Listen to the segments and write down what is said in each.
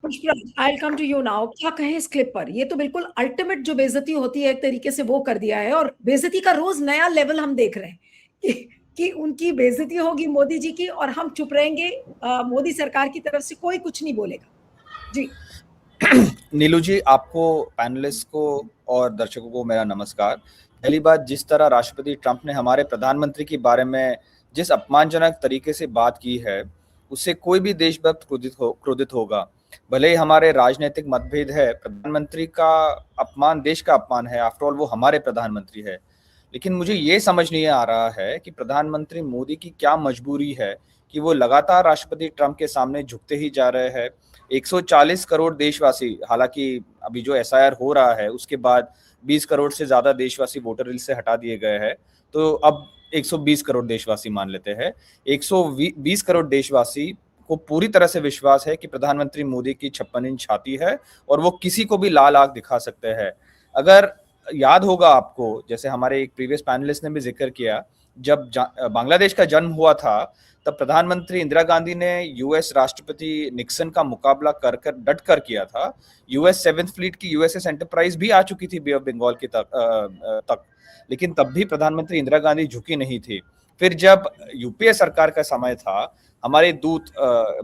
Pushpraj, I come to you now. क्या कहें इस क्लिप पर? ये तो बिल्कुल अल्टीमेट जो बेइज्जती होती है एक तरीके से वो कर दिया है, और बेइज्जती का रोज नया लेवल हम देख रहे हैं कि उनकी बेइज्जती होगी मोदी जी की, और हम चुप रहेंगे। मोदी सरकार की तरफ से कोई कुछ नहीं बोलेगा जी। नीलू जी, आपको, पैनलिस्ट को और दर्शकों को मेरा नमस्कार। पहली बात, जिस तरह राष्ट्रपति ट्रंप ने हमारे प्रधानमंत्री के बारे में जिस अपमानजनक तरीके से बात की है, उससे कोई भी देशभक्त क्रोधित होगा। भले ही हमारे राजनीतिक मतभेद है, प्रधानमंत्री का अपमान देश का अपमान है। आफ्टर ऑल वो हमारे प्रधानमंत्री है। लेकिन मुझे ये समझ नहीं आ रहा है कि प्रधानमंत्री मोदी की क्या मजबूरी है कि वो लगातार राष्ट्रपति ट्रंप के सामने झुकते ही जा रहे हैं। 140 करोड़ देशवासी, हालांकि अभी जो एसआईआर हो रहा है उसके बाद 20 करोड़ से ज्यादा देशवासी वोटर लिस्ट से हटा दिए गए हैं, तो अब 120 करोड़ देशवासी मान लेते हैं। 120 करोड़ देशवासी को पूरी तरह से विश्वास है कि प्रधानमंत्री मोदी की 56 इंच छाती है और वो किसी को भी लाल आंख दिखा सकते हैं। अगर याद होगा आपको, जैसे हमारे एक प्रीवियस पैनलिस्ट ने भी जिक्र किया, जब बांग्लादेश का जन्म हुआ था तब प्रधानमंत्री इंदिरा गांधी ने यूएस राष्ट्रपति निक्सन का मुकाबला कर डट कर किया था। यूएस 7th फ्लीट की यूएसएस एंटरप्राइज भी आ चुकी थी बे ऑफ बंगाल की तक, लेकिन तब भी प्रधानमंत्री इंदिरा गांधी झुकी नहीं थी। फिर जब यूपीए सरकार का समय था, हमारे दूत,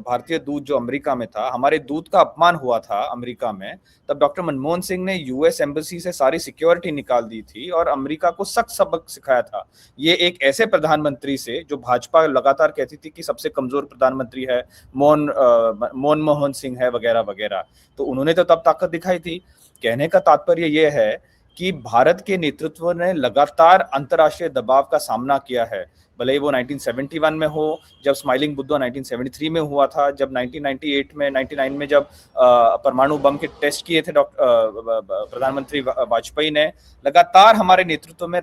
भारतीय दूत जो अमेरिका में था, हमारे दूत का अपमान हुआ था अमेरिका में, तब डॉक्टर मनमोहन सिंह ने यूएस एम्बेसी से सारी सिक्योरिटी निकाल दी थी और अमेरिका को सख्त सबक सिखाया था। ये एक ऐसे प्रधानमंत्री से जो भाजपा लगातार कहती थी कि सबसे कमजोर प्रधानमंत्री है, मनमोहन सिंह है वगैरह वगैरह, तो उन्होंने तो तब ताकत दिखाई थी। कहने का तात्पर्य यह है कि भारत के नेतृत्व ने लगातार अंतर्राष्ट्रीय दबाव का सामना किया है। भले ही वो 1971 में हो, जब स्माइलिंग बुद्धा 1973 में हुआ था, जब 1998 में 99 में जब परमाणु बम के टेस्ट किए थे प्रधानमंत्री वाजपेयी ने, लगातार हमारे नेतृत्व में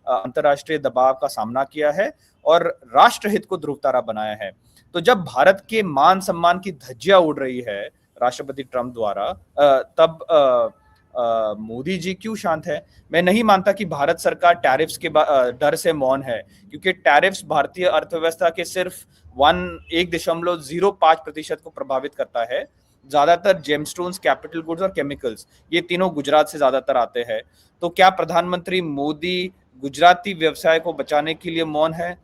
अंतर्राष्ट्रीय दबाव का सामना किया है और राष्ट्रहित को ध्रुव तारा बनाया है। तो जब भारत के मान सम्मान की धज्जियां उड़ रही है राष्ट्रपति ट्रंप द्वारा, तब मोदी जी क्यों शांत है? मैं नहीं मानता कि भारत सरकार टैरिफ्स के डर से मौन है, क्योंकि टैरिफ्स भारतीय अर्थव्यवस्था के सिर्फ 1.05% को प्रभावित करता है। ज्यादातर जेमस्टोन्स, कैपिटल गुड्स और केमिकल्स, ये तीनों गुजरात से ज्यादातर आते हैं। तो क्या प्रधानमंत्री मोदी गुजराती व्यवसाय को बचाने के लिए मौन है?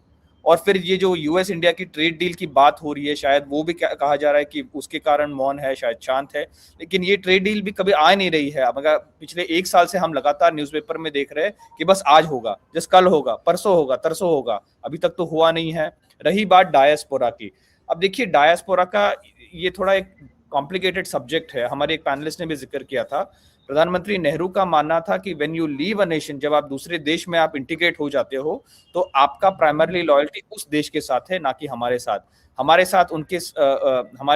और फिर ये जो यूएस इंडिया की ट्रेड डील की बात हो रही है, शायद वो भी कहा जा रहा है कि उसके कारण मौन है, शायद शांत है। लेकिन ये ट्रेड डील भी कभी आ नहीं रही है। अब अगर पिछले 1 साल से हम लगातार न्यूज़पेपर में देख रहे हैं कि बस आज होगा, जस कल होगा, परसों होगा, तरसों होगा, अभी तक तो हुआ नहीं है। रही बात डायस्पोरा की, अब देखिए डायस्पोरा का ये थोड़ा एक कॉम्प्लिकेटेड सब्जेक्ट है। हमारे एक पैनलिस्ट ने भी जिक्र किया था। प्रधानमंत्री नेहरू का मानना था कि when you leave a nation, जब आप दूसरे देश में आप इंटीग्रेट हो जाते हो, तो आपका प्राइमरली लॉयल्टी उस देश के साथ है, ना कि हमारे साथ। हमारे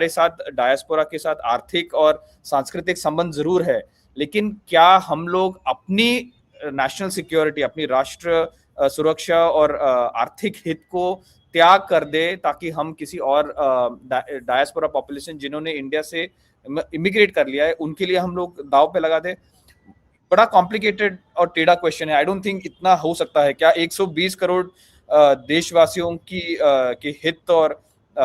साथ डायस्पोरा के साथ आर्थिक और सांस्कृतिक संबंध जरूर है, लेकिन क्या हम लोग अपनी नेशनल सिक्योरिटी, अपनी राष्ट्र सुरक्षा और आर्थिक हित को त्याग कर दे, ताकि हम किसी और डायस्पोरा पॉपुलेशन जिन्होंने इंडिया से इमिग्रेट कर लिया है, उनके लिए हम लोग दाव पे लगा दे? बड़ा कॉम्प्लिकेटेड और टेढ़ा क्वेश्चन है। आई डोंट थिंक इतना हो सकता है। क्या 120 करोड़ देशवासियों के हित और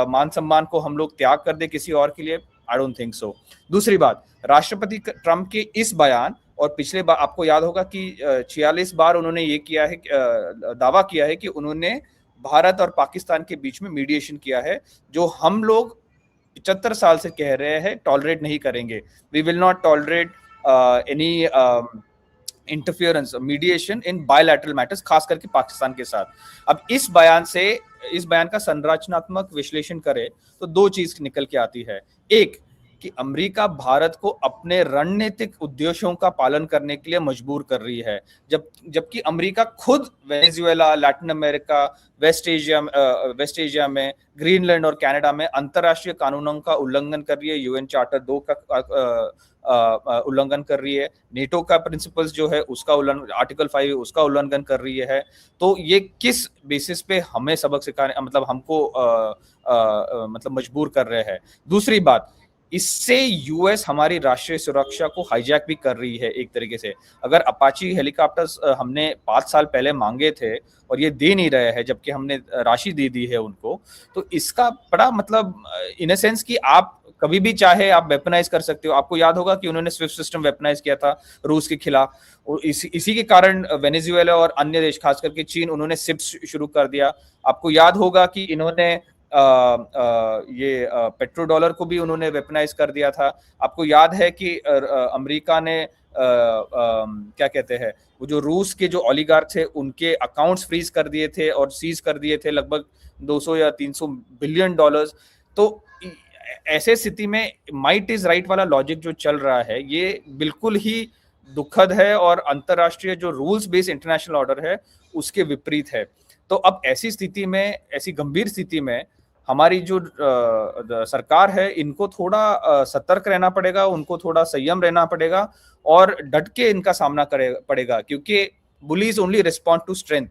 मान सम्मान को हम लोग त्याग कर दे किसी और के लिए? I don't think so. दूसरी बात, राष्ट्रपति ट्रंप के इस बयान, और पिछले बार आपको याद होगा कि 46 बार उन्होंने ये किया है, दावा किया है कि उन्होंने भारत और पाकिस्तान के बीच में मीडिएशन किया है, जो हम लोग 75 साल से कह रहे हैं टॉलरेट नहीं करेंगे। We will not tolerate any interference, mediation in bilateral matters, खास करके पाकिस्तान के साथ। अब इस बयान का संरचनात्मक विश्लेषण करें तो दो चीज निकल के आती है। एक, कि अमेरिका भारत को अपने रणनीतिक उद्देश्यों का पालन करने के लिए मजबूर कर रही है, जबकि अमेरिका खुद Venezuela, Latin America, West Asia में, ग्रीनलैंड और कनाडा में अंतर्राष्ट्रीय कानूनों का उल्लंघन कर रही है, यूएन चार्टर 2 का उल्लंघन कर रही है, नेटो का प्रिंसिपल्स जो है उसका उल्लंघन, आर्टिकल 5 उसका उल्लंघन कर रही है। तो ये किस बेसिस पे हमें सबक सिखाने, मतलब हमको मतलब मजबूर कर रहे हैं? दूसरी बात, इससे यूएस हमारी राष्ट्रीय सुरक्षा को हाईजैक भी कर रही है एक तरीके से। अगर अपाची हेलीकॉप्टर्स हमने 5 साल पहले मांगे थे और ये दे नहीं रहे हैं, जबकि हमने राशि दे दी है उनको, तो इसका बड़ा मतलब इन अ सेंस कि आप कभी भी चाहे आप वेपनाइज कर सकते हो। आपको याद होगा कि उन्होंने स्विफ्ट सिस्टम वेपनाइज किया था रूस के खिलाफ, और इसी के कारण वेनेजुएला और अन्य देश, खास करके चीन, उन्होंने सिप्स शुरू कर दिया। आपको याद होगा कि इन्होंने ये पेट्रो डॉलर को भी उन्होंने वेपनाइज कर दिया था। आपको याद है कि अमेरिका ने क्या कहते हैं, वो जो रूस के जो ओलिगार्क थे उनके अकाउंट्स फ्रीज कर दिए थे और सीज कर दिए थे लगभग 200 या 300 बिलियन डॉलर्स। तो ऐसे स्थिति में माइट इज राइट वाला लॉजिक जो चल रहा है ये बिल्कुल ही दुखद है और अंतरराष्ट्रीय जो रूल्स बेस्ड इंटरनेशनल ऑर्डर है उसके विपरीत है। तो अब ऐसी स्थिति में, ऐसी गंभीर स्थिति में हमारी जो सरकार है, इनको थोड़ा सतर्क रहना पड़ेगा, उनको थोड़ा संयम रहना पड़ेगा और डट के इनका सामना पड़ेगा, क्योंकि bullies only respond to strength.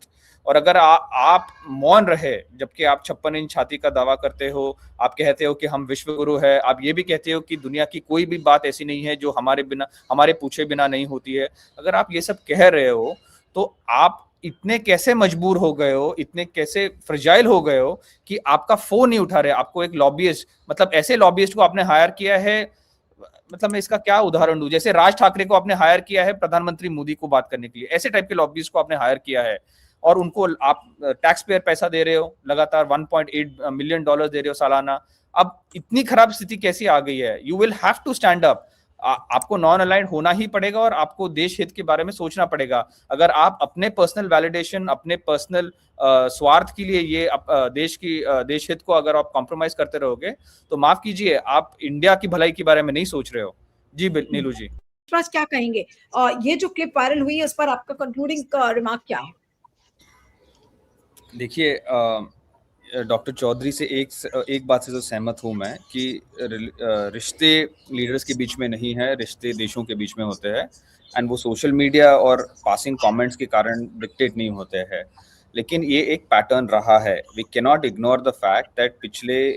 और अगर आप मौन रहे जबकि आप 56 इंच छाती का दावा करते हो, आप कहते हो कि हम विश्व गुरु है, आप ये भी कहते हो कि दुनिया की कोई भी बात ऐसी नहीं है जो हमारे पूछे बिना नहीं होती है, अगर आप ये सब कह रहे हो तो आप इतने कैसे मजबूर हो गए हो, इतने कैसे फ्रजाइल हो गए हो कि आपका फोन नहीं उठा रहे? आपको एक लॉबियस्ट, मतलब ऐसे लॉबियस्ट को आपने हायर किया है, मतलब मैं इसका क्या उदाहरण दूं, जैसे राज ठाकरे को आपने हायर किया है प्रधानमंत्री मोदी को बात करने के लिए, ऐसे टाइप के लॉबियस्ट को आपने हायर किया है और उनको आप टैक्स पेयर पैसा दे रहे हो, लगातार 1.8 मिलियन डॉलर दे रहे हो सालाना। अब इतनी खराब स्थिति कैसी आ गई है? You will have to stand up. आपको नॉन अलाइंड होना ही पड़ेगा और आपको देश हित के बारे में सोचना पड़ेगा। अगर आप अपने पर्सनल वैलिडेशन, अपने पर्सनल स्वार्थ के लिए ये देश हित को अगर आप कॉम्प्रोमाइज करते रहोगे तो माफ कीजिए, आप इंडिया की भलाई के बारे में नहीं सोच रहे हो। जी नीलू जी, क्या कहेंगे? ये जो क्लिप वायरल हुई है उस पर आपका कंक्लूडिंग रिमार्क क्या है? देखिए, डॉक्टर चौधरी से एक बात से तो सहमत हूं मैं कि रिश्ते लीडर्स के बीच में नहीं है, रिश्ते देशों के बीच में होते हैं, एंड वो सोशल मीडिया और पासिंग कमेंट्स के कारण डिक्टेट नहीं होते हैं। लेकिन ये एक पैटर्न रहा है। We can not ignore the fact that पिछले,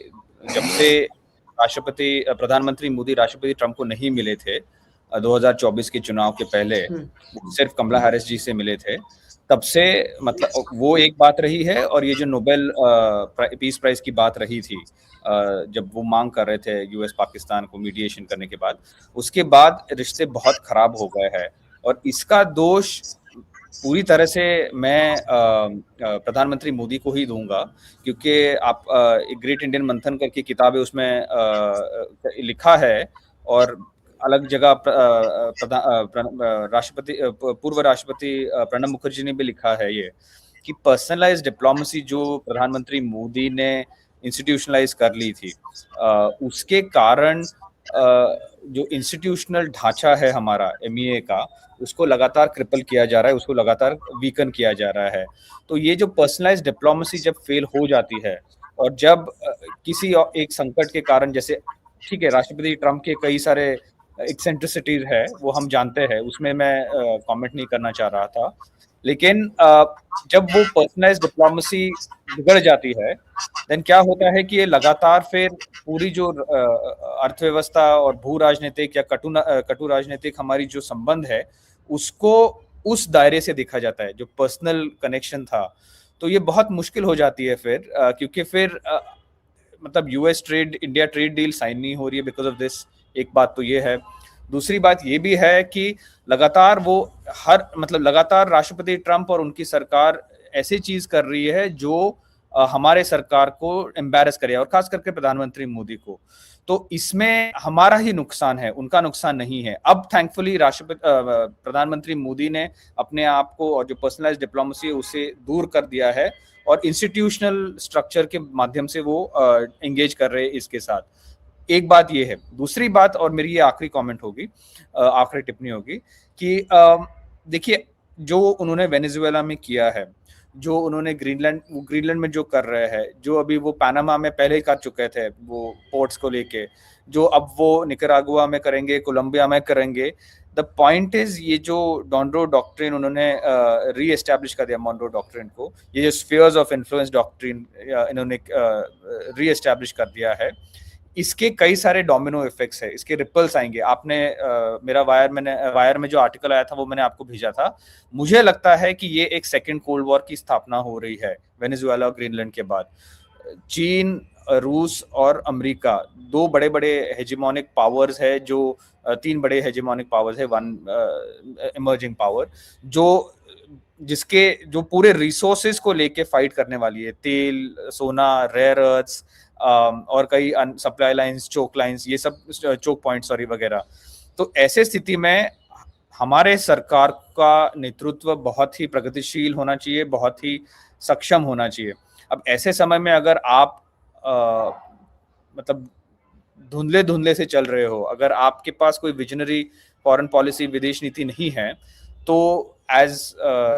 जब से प्रधानमंत्री मोदी राष्ट्रपति ट्रंप को नहीं मिले थे 2024 के चुनाव के पहले, सिर्फ कमला हैरिस जी से मिले थे, तब से मतलब वो एक बात रही है। और ये जो नोबेल पीस प्राइज की बात रही थी, जब वो मांग कर रहे थे यूएस पाकिस्तान को मीडिएशन करने के बाद, उसके बाद रिश्ते बहुत खराब हो गए हैं। और इसका दोष पूरी तरह से मैं प्रधानमंत्री मोदी को ही दूंगा, क्योंकि आप एक ग्रेट इंडियन मंथन करके किताब है, उसमें लिखा है और अलग जगह पूर्व राष्ट्रपति प्रणब मुखर्जी ने भी लिखा है ये, कि पर्सनलाइज्ड डिप्लोमेसी जो प्रधानमंत्री मोदी ने इंस्टीट्यूशनलाइज कर ली थी, उसके कारण जो इंस्टीट्यूशनल ढांचा है हमारा एमईए का, उसको लगातार क्रिपल किया जा रहा है, उसको लगातार वीकन किया जा रहा है। तो ये जो पर्सनलाइज्ड डिप्लोमेसी जब फेल हो जाती है और जब किसी एक संकट के कारण, जैसे ठीक है राष्ट्रपति ट्रंप के कई सारे एक्सेंट्रिसिटीज है वो हम जानते हैं, उसमें मैं कमेंट नहीं करना चाह रहा था, लेकिन जब वो पर्सनलाइज्ड डिप्लोमेसी बिगड़ जाती है देन क्या होता है कि ये लगातार फिर पूरी जो अर्थव्यवस्था और भू राजनीतिक या कटु राजनीतिक हमारी जो संबंध है उसको उस दायरे से देखा जाता है जो पर्सनल कनेक्शन था। तो ये बहुत मुश्किल हो जाती है फिर, क्योंकि फिर मतलब US trade India trade deal sign नहीं हो रही है बिकॉज ऑफ दिस। एक बात तो ये है। दूसरी बात ये भी है कि लगातार लगातार राष्ट्रपति ट्रंप और उनकी सरकार ऐसी चीज कर रही है जो हमारे सरकार को एम्बैरस करे, और खास करके प्रधानमंत्री मोदी को। तो इसमें हमारा ही नुकसान है, उनका नुकसान नहीं है। अब थैंकफुली प्रधानमंत्री मोदी ने अपने आप को और जो पर्सनलाइज्ड डिप्लोमेसी है उसे दूर कर दिया है और इंस्टीट्यूशनल स्ट्रक्चर के माध्यम से वो एंगेज कर रहे हैं इसके साथ। एक बात ये है। दूसरी बात, और मेरी ये आखिरी कमेंट होगी, आखिरी टिप्पणी होगी, कि देखिए जो उन्होंने वेनेजुएला में किया है, जो उन्होंने ग्रीनलैंड में जो कर रहे हैं, जो अभी वो पनामा में पहले ही कर चुके थे वो पोर्ट्स को लेके, जो अब वो निकरागुआ में करेंगे, कोलंबिया में करेंगे। द पॉइंट इज, ये जो मॉनरो डॉक्ट्रिन उन्होंने री एस्टैब्लिश कर दिया, मॉनरो डॉक्ट्रिन को, ये जो स्फीयर्स ऑफ इन्फ्लुएंस डॉक्ट्रिन इन्होंने री एस्टैब्लिश कर दिया है, इसके कई सारे डोमिनो इफेक्ट्स है, इसके रिपल्स आएंगे। आपने मेरा वायर में जो आर्टिकल आया था वो मैंने आपको भेजा था। मुझे लगता है कि ये एक सेकेंड कोल्ड वॉर की स्थापना हो रही है वेनेजुएला और ग्रीनलैंड के बाद। चीन रूस और अमेरिका दो बड़े बड़े हेजेमोनिक पावर्स है, जो तीन बड़े हेजेमोनिक पावर्स है, वन इमर्जिंग पावर, जिसके जो पूरे रिसोर्सेज को लेके फाइट करने वाली है, तेल, सोना, रेयर अर्थ्स और कई सप्लाई लाइंस, चोक लाइंस, ये सब चोक पॉइंट सॉरी वगैरह। तो ऐसे स्थिति में हमारे सरकार का नेतृत्व बहुत ही प्रगतिशील होना चाहिए, बहुत ही सक्षम होना चाहिए। अब ऐसे समय में अगर आप मतलब धुंधले से चल रहे हो, अगर आपके पास कोई विजनरी फॉरेन पॉलिसी, विदेश नीति नहीं है, तो एज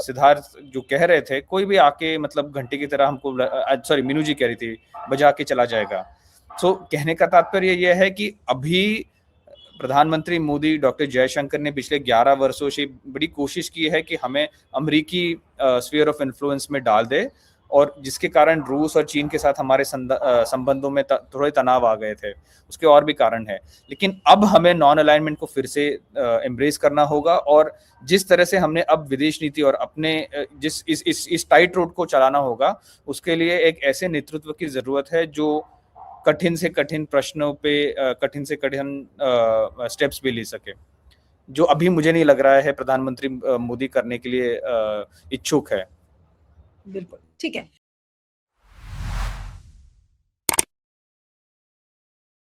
सिद्धार्थ जो कह रहे थे, कोई भी आके मतलब घंटे की तरह हमको, सॉरी मीनू जी कह रही थी, बजा के चला जाएगा। सो कहने का तात्पर्य यह है कि अभी प्रधानमंत्री मोदी, डॉक्टर जयशंकर ने पिछले 11 वर्षों से बड़ी कोशिश की है कि हमें अमेरिकी स्फीयर ऑफ इन्फ्लुएंस में डाल दे, और जिसके कारण रूस और चीन के साथ हमारे संबंधों में थोड़े तनाव आ गए थे। उसके और भी कारण है, लेकिन अब हमें नॉन अलाइनमेंट को फिर से एम्ब्रेस करना होगा, और जिस तरह से हमने अब विदेश नीति और अपने जिस इस टाइट रोड को चलाना होगा, उसके लिए एक ऐसे नेतृत्व की जरूरत है जो कठिन से कठिन प्रश्नों पे कठिन से कठिन स्टेप्स भी ले सके, जो अभी मुझे नहीं लग रहा है प्रधानमंत्री मोदी करने के लिए इच्छुक है। बिल्कुल ठीक है।